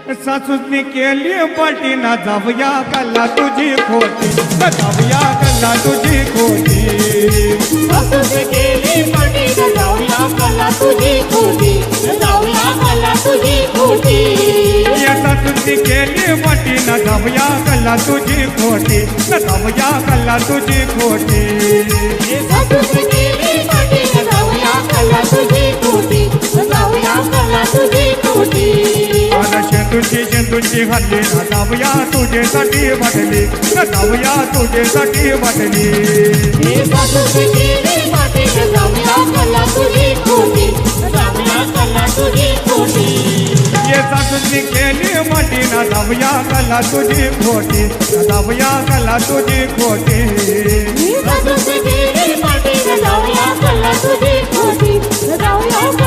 सासूसनी केली पाठी ना जाऊया कल्ला तुझी खोटी ना जाऊया कल्ला तुझी खोटी सासूने केली पाठी न जाऊया कला तुझी खोटी न जाऊया कला तुझी खोटी या सासूसनी केली पाठी ना जाऊया कल्ला तुझी खोटी ना जाऊया कल्ला तुझी खोटी सासूने केली पाठी न जाऊया कला तुझी खोटी न जाऊया कला तुझी खोटी शेंदूची हल्ली ना जाऊया तुझ्यासाठी वाटली ना जाऊया तुझ्यासाठी वाटली सासूने केली पाठी न जाऊया कला तुझी खोटी न जाऊया कला तुझी खोटी ये सासूसनी केली माटी ना जाऊया कला तुझी खोटी ना जाऊया कला तुझी खोटी सासूने केली पाठी न जाऊया कला तुझी खोटी न जाऊया